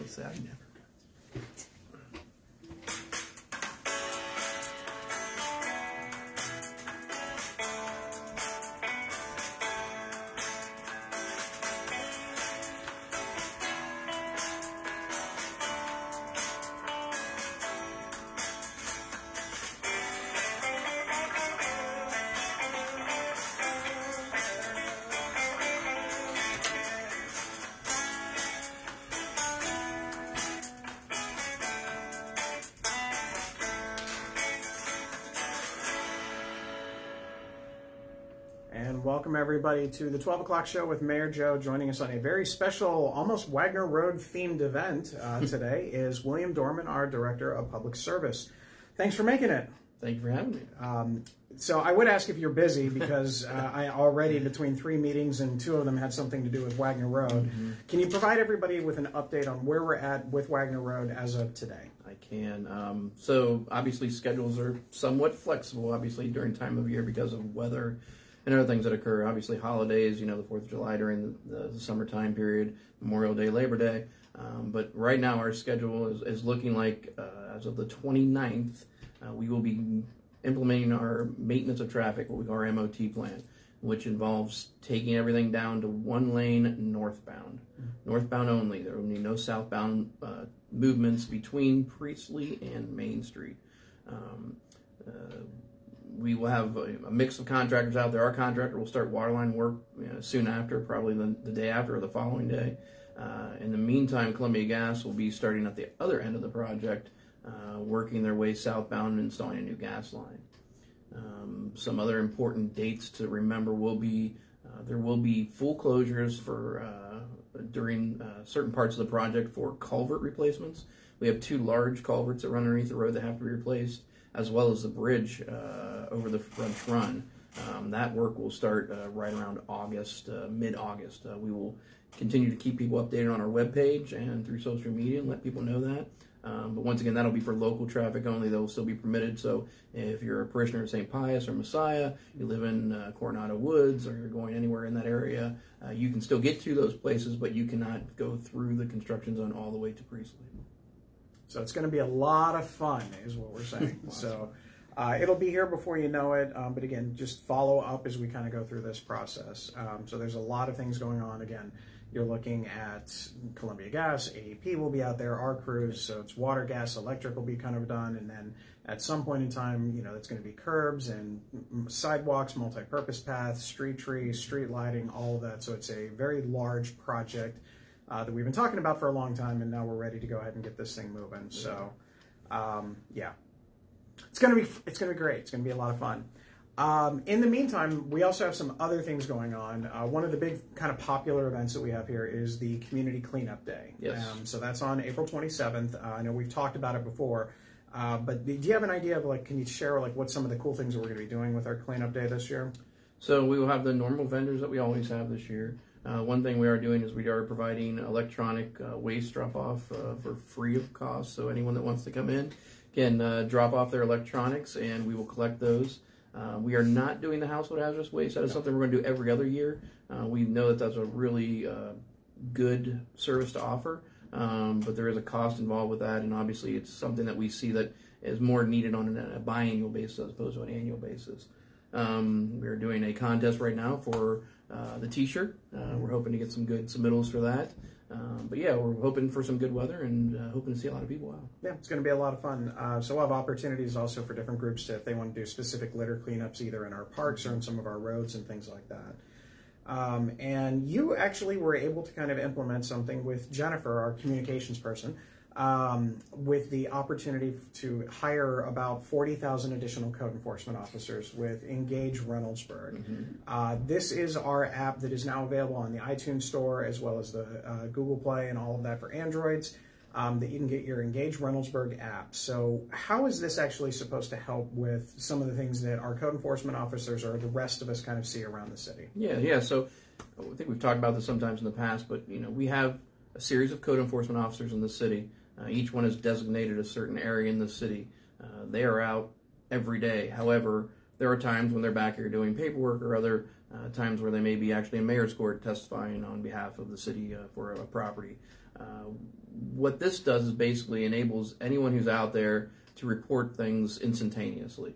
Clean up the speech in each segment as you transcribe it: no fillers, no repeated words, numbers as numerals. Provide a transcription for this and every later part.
Let's say I never. And welcome everybody to the 12 o'clock show with Mayor Joe. Joining us on a very special, almost Wagner Road themed event today is William Dorman, our Director of Public Service. Thanks for making it. Thank you for having me. So I would ask if you're busy because I already, between 3 meetings and 2 of them had something to do with Wagner Road. Mm-hmm. Can you provide everybody with an update on where we're at with Wagner Road as of today? I can. So obviously schedules are somewhat flexible, obviously during time of year because of weather and other things that occur. Obviously holidays, the 4th of July during the summertime period, Memorial Day, Labor Day. But right now our schedule is looking like as of the 29th, we will be implementing our maintenance of traffic, what we call our MOT plan, which involves taking everything down to 1 lane northbound. Northbound only. There will be no southbound movements between Priestley and Main Street. We will have a mix of contractors out there. Our contractor will start waterline work soon after, probably the day after or the following day. In the meantime, Columbia Gas will be starting at the other end of the project, working their way southbound and installing a new gas line. Some other important dates to remember will be there will be full closures for during certain parts of the project for culvert replacements. We have 2 large culverts that run underneath the road that have to be replaced, as well as the bridge over the French Run. That work will start right around August, mid-August. We will continue to keep people updated on our webpage and through social media and let people know that. But once again, that'll be for local traffic only. They'll still be permitted. So if you're a parishioner of St. Pius or Messiah, you live in Coronado Woods, or you're going anywhere in that area, you can still get to those places, but you cannot go through the construction zone all the way to Priestley. So it's going to be a lot of fun, is what we're saying. So it'll be here before you know it. But again, just follow up as we kind of go through this process. So there's a lot of things going on. Again, you're looking at Columbia Gas, AEP will be out there, our crews. So it's water, gas, electric will be kind of done. And then at some point in time, it's going to be curbs and sidewalks, multi-purpose paths, street trees, street lighting, all of that. So it's a very large project that we've been talking about for a long time, and now we're ready to go ahead and get this thing moving. So, yeah, it's gonna be great. It's gonna be a lot of fun. In the meantime, we also have some other things going on. One of the big kind of popular events that we have here is the Community Cleanup Day. Yes. So that's on April 27th. I know we've talked about it before, but do you have an idea of can you share what some of the cool things that we're going to be doing with our Cleanup Day this year? So we will have the normal vendors that we always have this year. One thing we are doing is we are providing electronic waste drop-off for free of cost. So anyone that wants to come in can drop off their electronics, and we will collect those. We are not doing the household hazardous waste. That is something we're going to do every other year. We know that that's a really good service to offer, but there is a cost involved with that, and obviously it's something that we see that is more needed on a biannual basis as opposed to an annual basis. We're doing a contest right now for the t-shirt. We're hoping to get some good submittals for that. But yeah, we're hoping for some good weather and hoping to see a lot of people out. Yeah, it's going to be a lot of fun. So we'll have opportunities also for different groups if they want to do specific litter cleanups either in our parks or in some of our roads and things like that. And you actually were able to kind of implement something with Jennifer, our communications person, with the opportunity to hire about 40,000 additional code enforcement officers with Engage Reynoldsburg. Mm-hmm. This is our app that is now available on the iTunes Store as well as the Google Play and all of that for Androids, that you can get your Engage Reynoldsburg app. So how is this actually supposed to help with some of the things that our code enforcement officers or the rest of us kind of see around the city? Yeah. So I think we've talked about this sometimes in the past, but we have a series of code enforcement officers in the city. Each one is designated a certain area in the city. They are out every day. However, there are times when they're back here doing paperwork or other times where they may be actually in mayor's court testifying on behalf of the city for a property. What this does is basically enables anyone who's out there to report things instantaneously.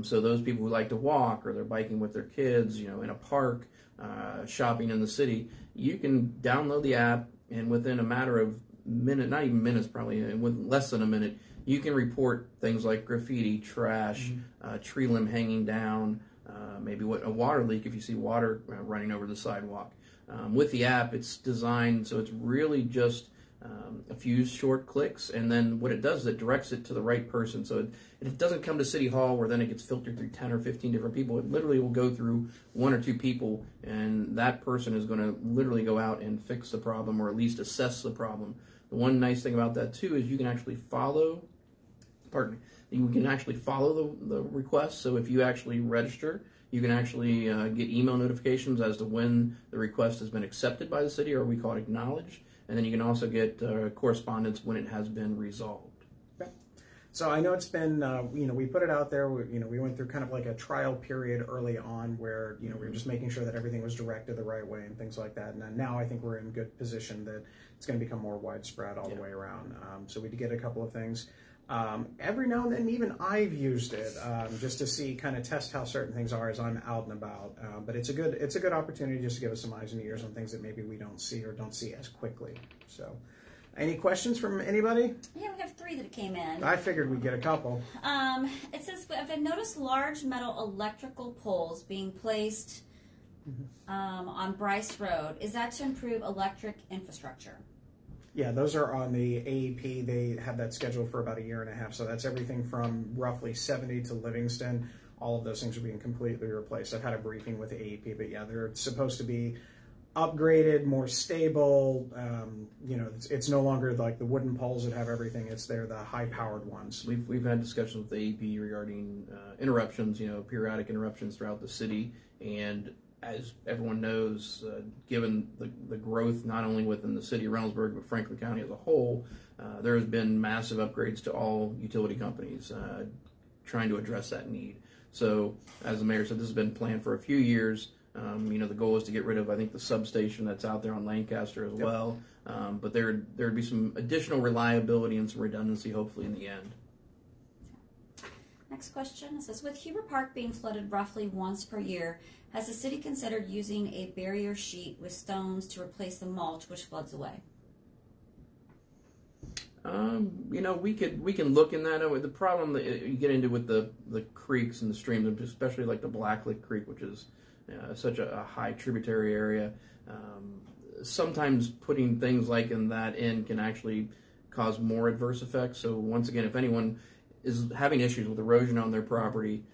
So those people who like to walk or they're biking with their kids, in a park, shopping in the city, you can download the app, and within a matter of minute, not even minutes probably, with less than a minute, you can report things like graffiti, trash, tree limb hanging down, maybe a water leak if you see water running over the sidewalk. With the app, it's designed so it's really just a few short clicks, and then what it does is it directs it to the right person. So it doesn't come to City Hall where then it gets filtered through 10 or 15 different people. It literally will go through one or two people, and that person is going to literally go out and fix the problem or at least assess the problem. The one nice thing about that too is you can actually follow the request. So if you actually register, you can actually get email notifications as to when the request has been accepted by the city, or we call it acknowledged. And then you can also get correspondence when it has been resolved. Yeah. So I know it's been, we put it out there. We went through kind of like a trial period early on where, we were just making sure that everything was directed the right way and things like that. And now I think we're in good position that it's going to become more widespread all the way around. So we did get a couple of things. Every now and then, even I've used it just to see, kind of test how certain things are as I'm out and about. But it's a good opportunity just to give us some eyes and ears on things that maybe we don't see or don't see as quickly. So, any questions from anybody? Yeah, we have 3 that came in. I figured we'd get a couple. It says, I've noticed large metal electrical poles being placed on Bryce Road. Is that to improve electric infrastructure? Yeah, those are on the AEP. They have that scheduled for about a year and a half. So that's everything from roughly 70 to Livingston. All of those things are being completely replaced. I've had a briefing with the AEP, but yeah, they're supposed to be upgraded, more stable. It's no longer like the wooden poles that have everything. They're the high-powered ones. We've had discussions with the AEP regarding interruptions, periodic interruptions throughout the city, and as everyone knows, given the growth not only within the city of Reynoldsburg, but Franklin County as a whole, there has been massive upgrades to all utility companies trying to address that need. So, as the mayor said, this has been planned for a few years. The goal is to get rid of, I think, the substation that's out there on Lancaster as well. But there'd be some additional reliability and some redundancy, hopefully, in the end. Next question says, with Huber Park being flooded roughly once per year, has the city considered using a barrier sheet with stones to replace the mulch which floods away? We can look in that. The problem that you get into with the creeks and the streams, especially like the Blacklick Creek, which is such a high tributary area, sometimes putting things like that in can actually cause more adverse effects. So once again, if anyone is having issues with erosion on their property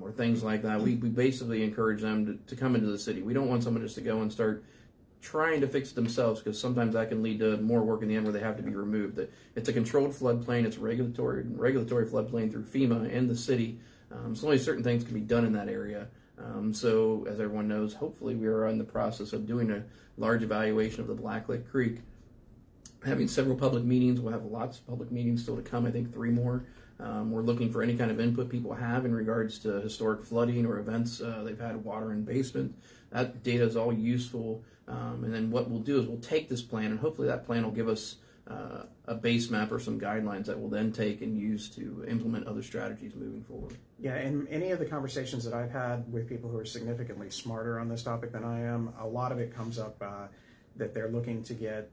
or things like that, we basically encourage them to come into the city. We don't want someone just to go and start trying to fix it themselves, because sometimes that can lead to more work in the end where they have to be removed. It's a controlled floodplain. It's a regulatory floodplain through FEMA and the city. So only certain things can be done in that area. So as everyone knows, hopefully we are in the process of doing a large evaluation of the Blacklick Creek, having several public meetings. We'll have lots of public meetings still to come, I think 3 more. We're looking for any kind of input people have in regards to historic flooding or events they've had, water in basement. That data is all useful. And then what we'll do is we'll take this plan, and hopefully that plan will give us a base map or some guidelines that we'll then take and use to implement other strategies moving forward. Yeah, and any of the conversations that I've had with people who are significantly smarter on this topic than I am, a lot of it comes up that they're looking to get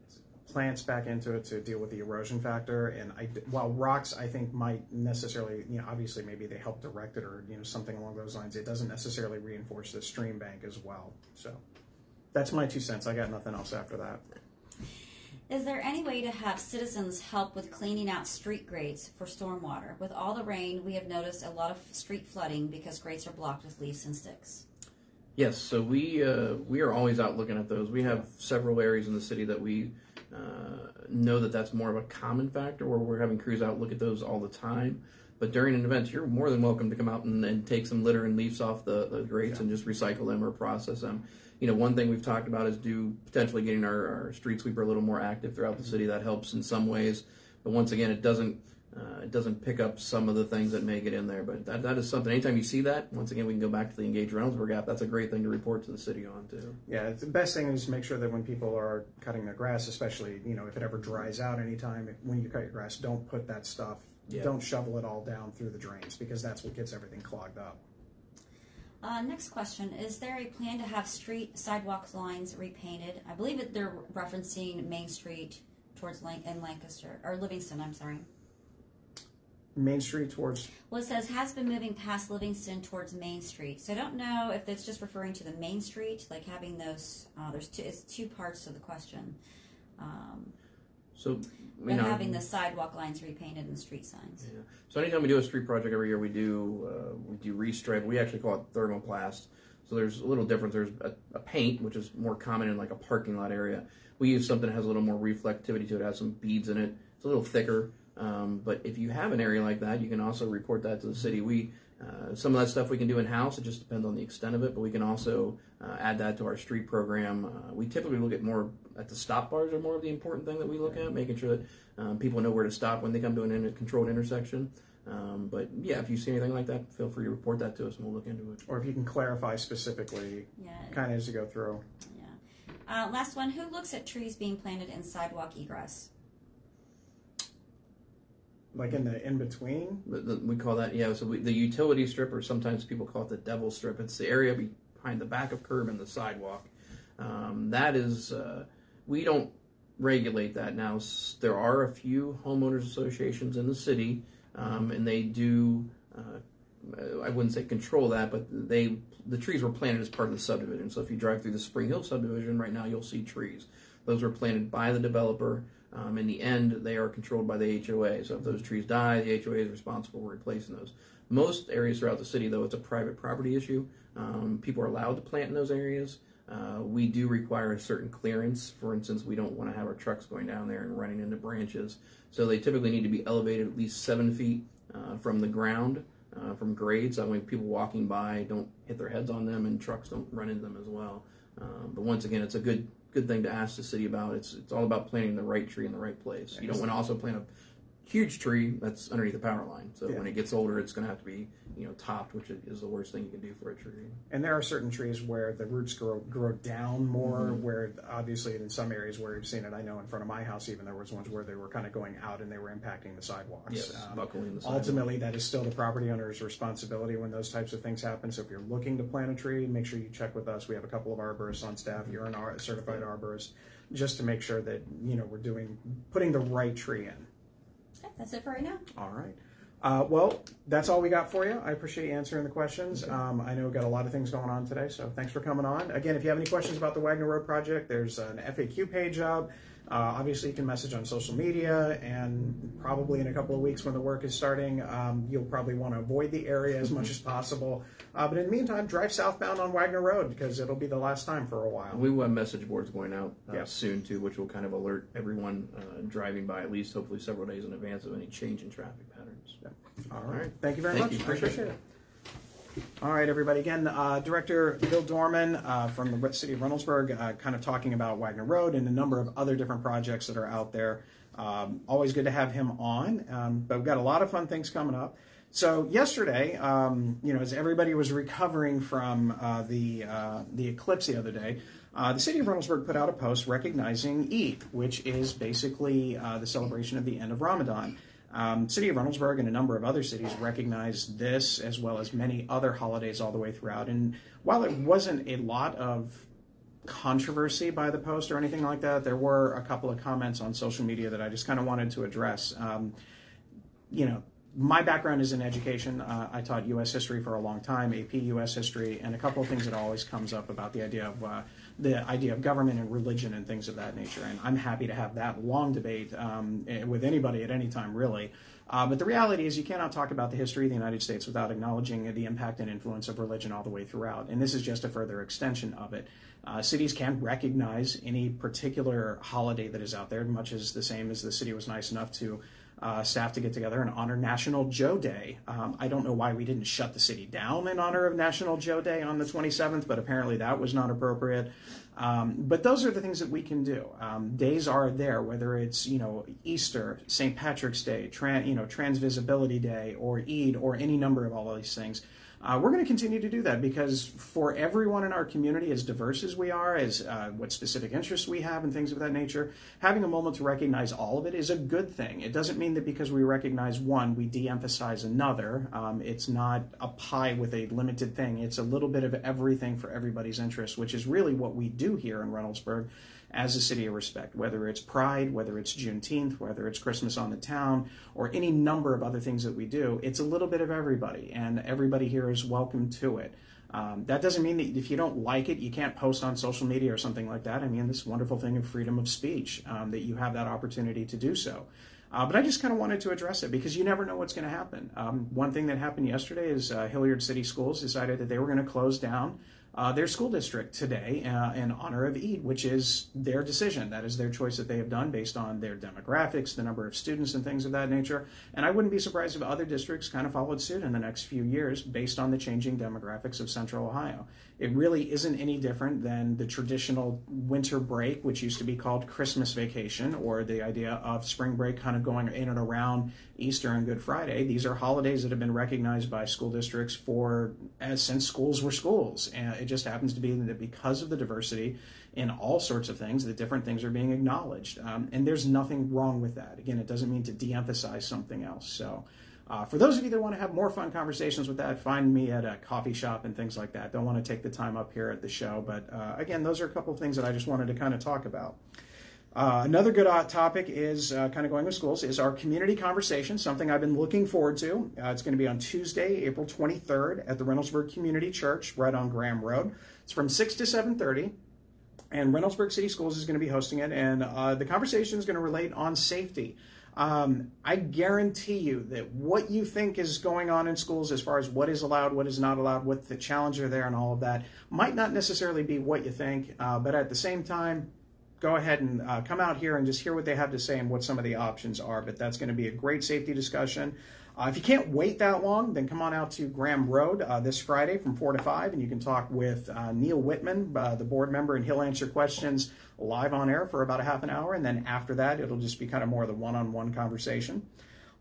plants back into it to deal with the erosion factor. And while rocks, I think, might necessarily, obviously maybe they help direct it or, something along those lines, it doesn't necessarily reinforce the stream bank as well. So that's my 2 cents. I got nothing else after that. Is there any way to have citizens help with cleaning out street grates for stormwater? With all the rain, we have noticed a lot of street flooding because grates are blocked with leaves and sticks. Yes, so we are always out looking at those. We have several areas in the city that we know that's more of a common factor, where we're having crews out look at those all the time. But during an event, you're more than welcome to come out and take some litter and leaves off the grates and just recycle them or process them. One thing we've talked about is potentially getting our street sweeper a little more active throughout the city. That helps in some ways. But once again, it doesn't it doesn't pick up some of the things that make it in there. But that is something, anytime you see that, once again, we can go back to the Engage Reynoldsburg app. That's a great thing to report to the city on, too. Yeah, the best thing is to make sure that when people are cutting their grass, especially, if it ever dries out anytime, when you cut your grass, don't put that stuff, don't shovel it all down through the drains, because that's what gets everything clogged up. Next question. Is there a plan to have street sidewalk lines repainted? I believe that they're referencing Main Street towards in Lancaster, or Livingston, I'm sorry. Main Street towards... Well, it says has been moving past Livingston towards Main Street. So I don't know if it's just referring to the Main Street, like having those, it's two parts to the question. Having the sidewalk lines repainted and street signs. Yeah. So anytime we do a street project every year, we do restripe. We actually call it thermoplast. So there's a little difference. There's a paint, which is more common in like a parking lot area. We use something that has a little more reflectivity to it. It has some beads in it. It's a little thicker. But if you have an area like that, you can also report that to the city. Some of that stuff we can do in-house. It just depends on the extent of it. But we can also add that to our street program. We typically look at more at the stop bars are more of the important thing that we look at, making sure that people know where to stop when they come to a controlled intersection. But yeah, if you see anything like that, feel free to report that to us and we'll look into it. Or if you can clarify specifically, kind of as you go through. Yeah. Last one. Who looks at trees being planted in sidewalk egress? Like in the in-between? We call that, so the utility strip, or sometimes people call it the devil strip. It's the area behind the back of curb and the sidewalk. That is, we don't regulate that now. There are a few homeowners associations in the city, and they do, I wouldn't say control that, but the trees were planted as part of the subdivision. So if you drive through the Spring Hill subdivision right now, you'll see trees. Those were planted by the developer. In the end, they are controlled by the HOA. So if those trees die, the HOA is responsible for replacing those. Most areas throughout the city, though, it's a private property issue. People are allowed to plant in those areas. We do require a certain clearance. For instance, we don't want to have our trucks going down there and running into branches. So they typically need to be elevated at least 7 feet from the ground, from grade, so that way people walking by don't hit their heads on them and trucks don't run into them as well. But once again, it's a good thing to ask the city about. It's all about planting the right tree in the right place. You don't want to also plant a huge tree that's underneath the power line. So when it gets older, it's going to have to be topped, which is the worst thing you can do for a tree. And there are certain trees where the roots grow down more, where obviously in some areas where you've seen it, I know in front of my house even there was ones where they were kind of going out and they were impacting the sidewalks. Yes, buckling the sidewalk. Ultimately, that is still the property owner's responsibility when those types of things happen. So if you're looking to plant a tree, make sure you check with us. We have a couple of arborists on staff. You're a certified arborist, just to make sure that we're putting the right tree in. Okay, that's it for right now. All right. Well, that's all we got for you. I appreciate you answering the questions. Okay. I know we've got a lot of things going on today, so thanks for coming on. Again, if you have any questions about the Wagner Road project, there's an FAQ page up. Obviously, you can message on social media, and probably in a couple of weeks when the work is starting, you'll probably want to avoid the area as much as possible. But in the meantime, drive southbound on Wagner Road, because it'll be the last time for a while. We will have message boards going out soon, too, which will kind of alert everyone driving by at least hopefully several days in advance of any change in traffic patterns. Yeah. All right. Thank you very much. You. I appreciate it. All right, everybody. Again, Director Bill Dorman from the City of Reynoldsburg, kind of talking about Wagner Road and a number of other different projects that are out there. Always good to have him on, but we've got a lot of fun things coming up. So yesterday, as everybody was recovering from the eclipse the other day, the City of Reynoldsburg put out a post recognizing Eid, which is basically the celebration of the end of Ramadan. City of Reynoldsburg and a number of other cities recognize this as well as many other holidays all the way throughout. And while it wasn't a lot of controversy by the post or anything like that, there were a couple of comments on social media that I just kind of wanted to address. My background is in education. I taught U.S. history for a long time, AP U.S. history, and a couple of things that always comes up about the idea of government and religion and things of that nature. And I'm happy to have that long debate with anybody at any time, really. But the reality is you cannot talk about the history of the United States without acknowledging the impact and influence of religion all the way throughout. And this is just a further extension of it. Cities can recognize any particular holiday that is out there, much as the same as the city was nice enough to staff to get together and honor National Joe Day. I don't know why we didn't shut the city down in honor of National Joe Day on the 27th, but apparently that was not appropriate. But those are the things that we can do. Days are there, whether it's, Easter, St. Patrick's Day, Transvisibility Day, or Eid, or any number of all of these things. We're going to continue to do that because for everyone in our community, as diverse as we are, as what specific interests we have and things of that nature, having a moment to recognize all of it is a good thing. It doesn't mean that because we recognize one, we de-emphasize another. It's not a pie with a limited thing. It's a little bit of everything for everybody's interest, which is really what we do here in Reynoldsburg as a city of respect, whether it's Pride, whether it's Juneteenth, whether it's Christmas on the Town, or any number of other things that we do. It's a little bit of everybody, and everybody here is welcome to it. That doesn't mean that if you don't like it, you can't post on social media or something like that. I mean, this wonderful thing of freedom of speech, that you have that opportunity to do so. But I just kind of wanted to address it because you never know what's going to happen. One thing that happened yesterday is Hilliard City Schools decided that they were going to close down their school district today in honor of Eid, which is their decision. That is their choice that they have done based on their demographics, the number of students and things of that nature. And I wouldn't be surprised if other districts kind of followed suit in the next few years based on the changing demographics of Central Ohio. It really isn't any different than the traditional winter break, which used to be called Christmas vacation, or the idea of spring break kind of going in and around Easter and Good Friday. These are holidays that have been recognized by school districts since schools were schools. And it just happens to be that because of the diversity in all sorts of things, the different things are being acknowledged. And there's nothing wrong with that. Again, it doesn't mean to de-emphasize something else. So for those of you that want to have more fun conversations with that, find me at a coffee shop and things like that. Don't want to take the time up here at the show. But again, those are a couple of things that I just wanted to kind of talk about. Another good topic is kind of going with schools is our community conversation, something I've been looking forward to. It's going to be on Tuesday, April 23rd at the Reynoldsburg Community Church right on Graham Road. It's from 6 to 7:30. And Reynoldsburg City Schools is going to be hosting it. And the conversation is going to relate on safety. I guarantee you that what you think is going on in schools as far as what is allowed, what is not allowed, what the challenges are there and all of that might not necessarily be what you think. But at the same time, go ahead and come out here and just hear what they have to say and what some of the options are. But that's going to be a great safety discussion. If you can't wait that long, then come on out to Graham Road this Friday from 4 to 5, and you can talk with Neil Whitman, the board member, and he'll answer questions live on air for about a half an hour. And then after that, it'll just be kind of more of the one-on-one conversation.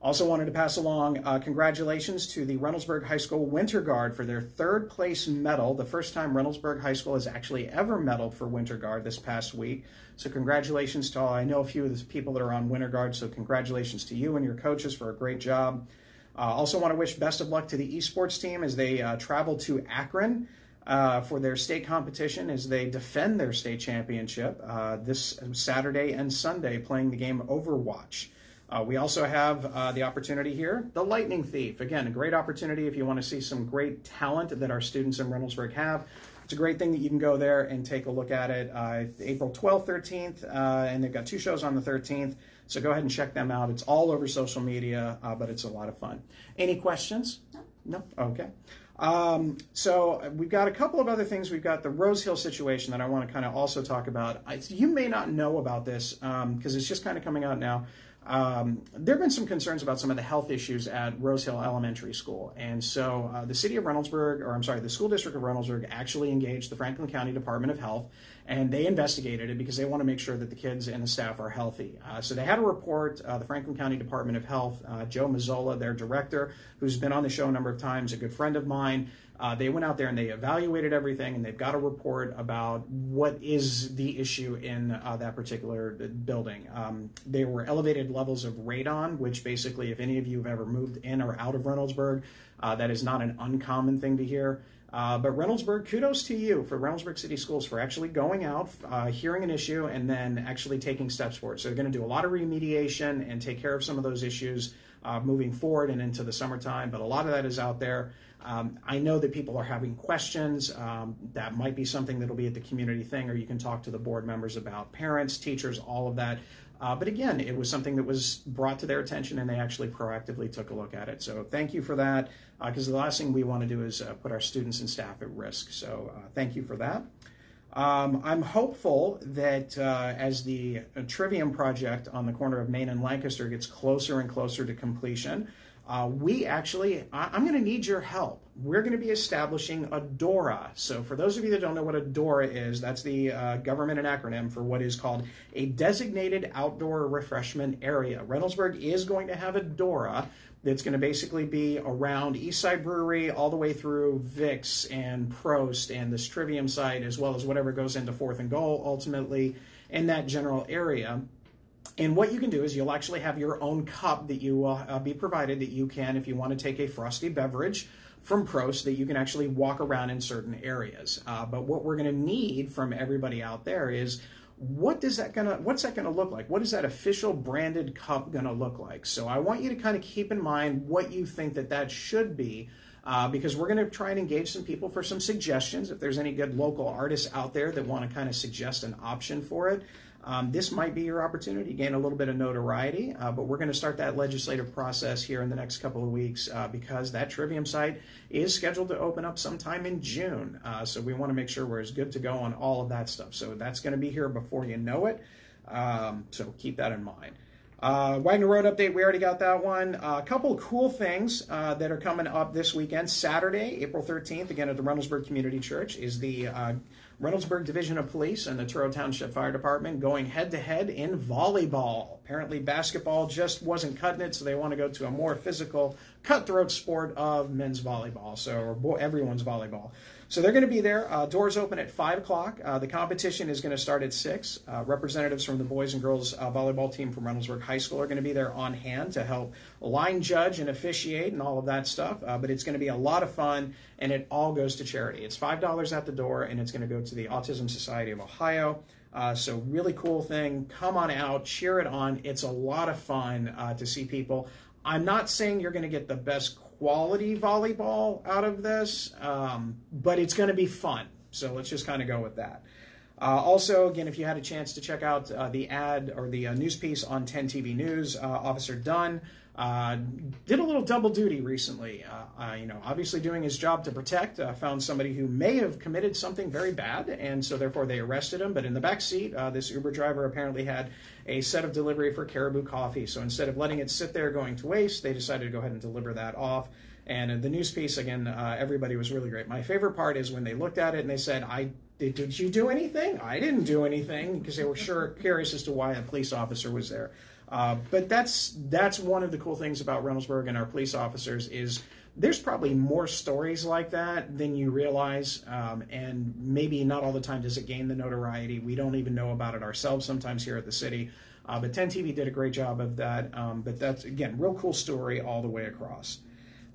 Also wanted to pass along congratulations to the Reynoldsburg High School Winter Guard for their third place medal, the first time Reynoldsburg High School has actually ever medaled for Winter Guard this past week. So congratulations to all. I know a few of the people that are on Winter Guard, so congratulations to you and your coaches for a great job. Also want to wish best of luck to the esports team as they travel to Akron for their state competition as they defend their state championship this Saturday and Sunday playing the game Overwatch. We also have the opportunity here, the Lightning Thief. Again, a great opportunity if you want to see some great talent that our students in Reynoldsburg have. It's a great thing that you can go there and take a look at it. April 12th, 13th, and they've got 2 shows on the 13th. So go ahead and check them out. It's all over social media, but it's a lot of fun. Any questions? No? Okay. So we've got a couple of other things. We've got the Rose Hill situation that I want to kind of also talk about. You may not know about this because it's just kind of coming out now. There have been some concerns about some of the health issues at Rose Hill Elementary School. And so the the school district of Reynoldsburg actually engaged the Franklin County Department of Health, and they investigated it because they want to make sure that the kids and the staff are healthy. So they had a report, the Franklin County Department of Health, Joe Mazzola, their director, who's been on the show a number of times, a good friend of mine. They went out there and they evaluated everything, and they've got a report about what is the issue in that particular building. There were elevated levels of radon, which basically, if any of you have ever moved in or out of Reynoldsburg, that is not an uncommon thing to hear. But Reynoldsburg, kudos to you for Reynoldsburg City Schools for actually going out, hearing an issue, and then actually taking steps forward. So they're going to do a lot of remediation and take care of some of those issues moving forward and into the summertime. But a lot of that is out there. I know that people are having questions. That might be something that'll be at the community thing, or you can talk to the board members about parents, teachers, all of that. But again, it was something that was brought to their attention, and they actually proactively took a look at it. So thank you for that, because the last thing we want to do is put our students and staff at risk. So thank you for that. I'm hopeful that as the Trivium project on the corner of Main and Lancaster gets closer and closer to completion, I'm going to need your help. We're going to be establishing a DORA. So for those of you that don't know what a DORA is, that's the government acronym for what is called a Designated Outdoor Refreshment Area. Reynoldsburg is going to have a DORA that's going to basically be around Eastside Brewery all the way through Vicks and Prost and the Trivium site, as well as whatever goes into Fourth and Goal, ultimately in that general area. And what you can do is you'll actually have your own cup that you will be provided that you can, if you want to take a frosty beverage from Prost, that you can actually walk around in certain areas. But what we're going to need from everybody out there is what's that gonna look like? What is that official branded cup gonna look like? So I want you to kind of keep in mind what you think that should be, because we're going to try and engage some people for some suggestions. If there's any good local artists out there that want to kind of suggest an option for it, this might be your opportunity to gain a little bit of notoriety, but we're going to start that legislative process here in the next couple of weeks because that Trivium site is scheduled to open up sometime in June. So we want to make sure we're as good to go on all of that stuff. So that's going to be here before you know it. So keep that in mind. Wagner Road update, we already got that one. A couple of cool things that are coming up this weekend. Saturday, April 13th, again at the Reynoldsburg Community Church, is the Reynoldsburg Division of Police and the Truro Township Fire Department going head-to-head in volleyball. Apparently basketball just wasn't cutting it, so they want to go to a more physical, cutthroat sport of men's volleyball, or everyone's volleyball. So they're going to be there. Doors open at 5 o'clock. The competition is going to start at 6. Representatives from the boys and girls volleyball team from Reynoldsburg High School are going to be there on hand to help line judge and officiate and all of that stuff. But it's going to be a lot of fun, and it all goes to charity. It's $5 at the door, and it's going to go to the Autism Society of Ohio. So really cool thing. Come on out, cheer it on. It's a lot of fun to see people. I'm not saying you're going to get the best quality volleyball out of this, but it's going to be fun. So let's just kind of go with that. Also, again, if you had a chance to check out the ad or the news piece on 10 TV News, Officer Dunn did a little double duty recently. Obviously doing his job to protect, found somebody who may have committed something very bad, and so therefore they arrested him. But in the back seat, this Uber driver apparently had a set of delivery for Caribou Coffee. So instead of letting it sit there going to waste, they decided to go ahead and deliver that off. And in the news piece, again, everybody was really great. My favorite part is when they looked at it and they said, did you do anything? I didn't do anything, because they were curious as to why a police officer was there. But that's one of the cool things about Reynoldsburg and our police officers is there's probably more stories like that than you realize, and maybe not all the time does it gain the notoriety. We don't even know about it ourselves sometimes here at the city. But 10 TV did a great job of that. But that's, again, real cool story all the way across.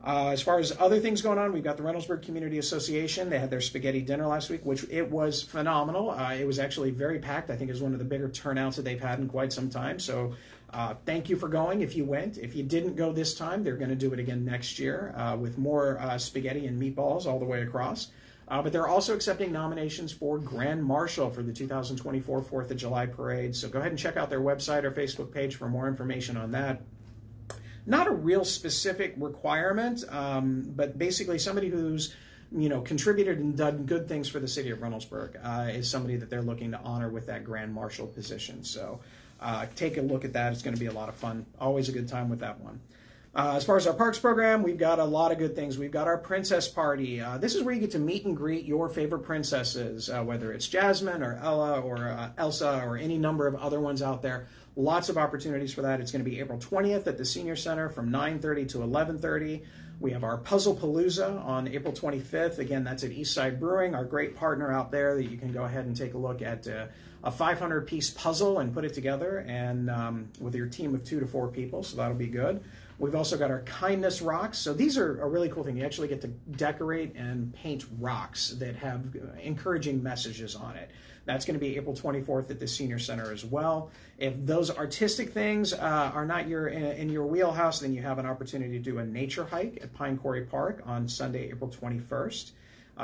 As far as other things going on, we've got the Reynoldsburg Community Association. They had their spaghetti dinner last week, which it was phenomenal. It was actually very packed. I think it was one of the bigger turnouts that they've had in quite some time. So thank you for going if you went. If you didn't go this time, they're going to do it again next year with more spaghetti and meatballs all the way across. But they're also accepting nominations for Grand Marshal for the 2024 4th of July Parade. So go ahead and check out their website or Facebook page for more information on that. Not a real specific requirement, but basically somebody who's contributed and done good things for the city of Reynoldsburg is somebody that they're looking to honor with that Grand Marshal position. So take a look at that. It's going to be a lot of fun. Always a good time with that one. As far as our parks program, we've got a lot of good things. We've got our princess party. This is where you get to meet and greet your favorite princesses, whether it's Jasmine or Ella or Elsa or any number of other ones out there. Lots of opportunities for that. It's going to be April 20th at the Senior Center from 9:30 to 11:30. We have our Puzzle Palooza on April 25th. Again, that's at Eastside Brewing, our great partner out there that you can go ahead and take a look at a 500-piece puzzle and put it together, and with your team of 2 to 4 people, so that'll be good. We've also got our Kindness Rocks. So these are a really cool thing. You actually get to decorate and paint rocks that have encouraging messages on it. That's going to be April 24th at the Senior Center as well. If those artistic things are not in your wheelhouse, then you have an opportunity to do a nature hike at Pine Quarry Park on Sunday, April 21st.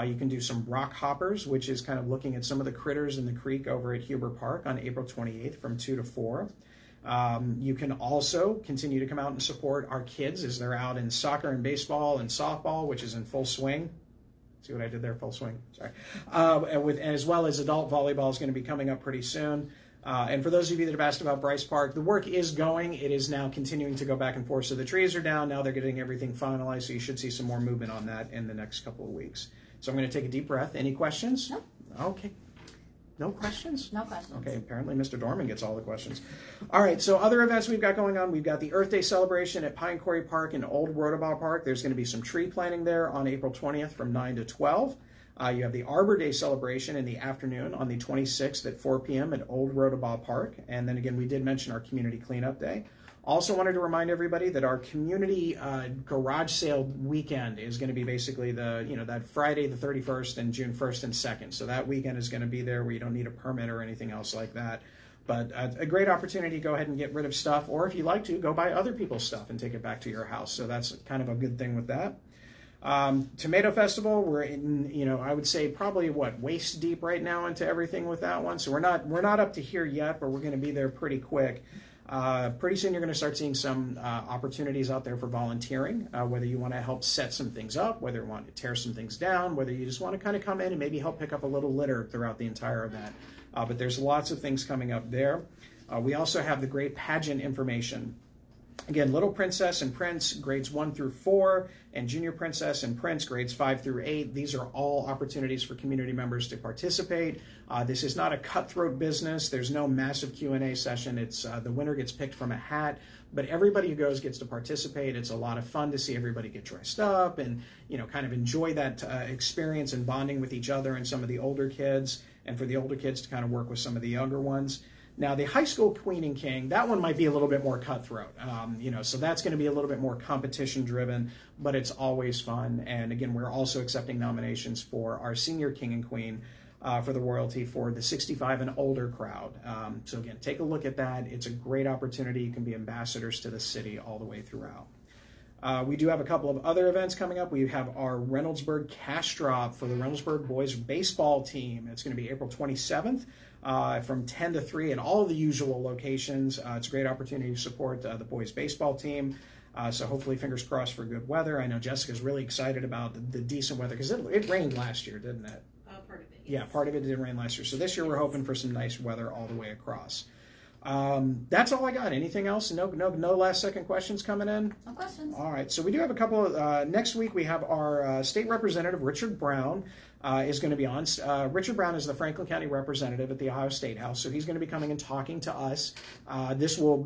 You can do some rock hoppers, which is kind of looking at some of the critters in the creek over at Huber Park on April 28th from 2 to 4. You can also continue to come out and support our kids as they're out in soccer and baseball and softball, which is in full swing. See what I did there? Full swing. Sorry. And as well as adult volleyball is going to be coming up pretty soon. And for those of you that have asked about Bryce Park, the work is going. It is now continuing to go back and forth. So the trees are down. Now they're getting everything finalized. So you should see some more movement on that in the next couple of weeks. So I'm going to take a deep breath. Any questions? Nope. Okay. No questions? No questions. Okay, apparently Mr. Dorman gets all the questions. All right, so other events we've got going on. We've got the Earth Day celebration at Pine Quarry Park and Old Rotobaugh Park. There's going to be some tree planting there on April 20th from 9 to 12. You have the Arbor Day celebration in the afternoon on the 26th at 4 p.m. at Old Rotobaugh Park. And then again, we did mention our Community Cleanup Day. Also wanted to remind everybody that our community garage sale weekend is going to be basically that Friday the 31st and June 1st and 2nd. So that weekend is going to be there where you don't need a permit or anything else like that. But a great opportunity to go ahead and get rid of stuff, or if you like to, go buy other people's stuff and take it back to your house. So that's kind of a good thing with that. Tomato Festival, we're in, I would say probably waist deep right now into everything with that one. So we're not up to here yet, but we're going to be there pretty quick. Pretty soon you're going to start seeing some opportunities out there for volunteering, whether you want to help set some things up, whether you want to tear some things down, whether you just want to kind of come in and maybe help pick up a little litter throughout the entire event. But there's lots of things coming up there. We also have the great pageant information. Again, Little Princess and Prince, grades 1 through 4, and Junior Princess and Prince, grades 5 through 8. These are all opportunities for community members to participate. This is not a cutthroat business. There's no massive Q&A session. It's the winner gets picked from a hat, but everybody who goes gets to participate. It's a lot of fun to see everybody get dressed up and, kind of enjoy that experience and bonding with each other and some of the older kids, and for the older kids to kind of work with some of the younger ones. Now, the high school Queen and King, that one might be a little bit more cutthroat, so that's going to be a little bit more competition-driven, but it's always fun. And again, we're also accepting nominations for our senior King and Queen for the royalty for the 65 and older crowd. So again, take a look at that. It's a great opportunity. You can be ambassadors to the city all the way throughout. We do have a couple of other events coming up. We have our Reynoldsburg cash drop for the Reynoldsburg boys baseball team. It's going to be April 27th. From 10 to 3 at all of the usual locations. It's a great opportunity to support the boys baseball team. So hopefully, fingers crossed for good weather. I know Jessica's really excited about the decent weather because it rained last year, didn't it? Part of it. Yes. Yeah, part of it did rain last year. So this year we're hoping for some nice weather all the way across. That's all I got. Anything else? No last second questions coming in? No questions. All right. So we do have a couple of, next week we have our state representative, Richard Brown, is going to be on. Richard Brown is the Franklin County representative at the Ohio State House. So he's going to be coming and talking to us. This will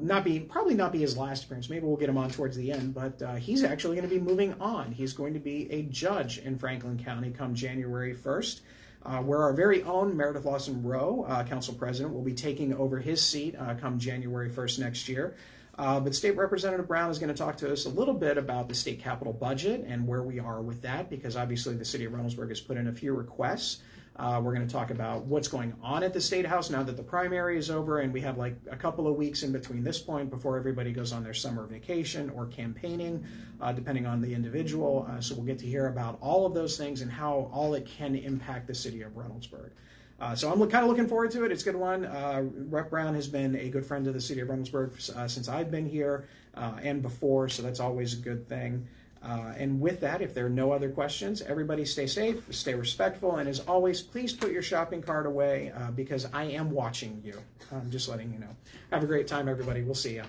probably not be his last appearance. Maybe we'll get him on towards the end, but he's actually going to be moving on. He's going to be a judge in Franklin County come January 1st. Where our very own Meredith Lawson Rowe, council president, will be taking over his seat come January 1st next year. But State Representative Brown is going to talk to us a little bit about the state capital budget and where we are with that, because obviously the city of Reynoldsburg has put in a few requests. We're going to talk about what's going on at the State House now that the primary is over, and we have like a couple of weeks in between this point before everybody goes on their summer vacation or campaigning, depending on the individual. So we'll get to hear about all of those things and how all it can impact the city of Reynoldsburg. So I'm kind of looking forward to it. It's a good one. Rep. Brown has been a good friend to the city of Reynoldsburg since I've been here and before, so that's always a good thing. And with that, if there are no other questions, everybody stay safe, stay respectful, and as always, please put your shopping cart away because I am watching you. I'm just letting you know. Have a great time, everybody. We'll see you.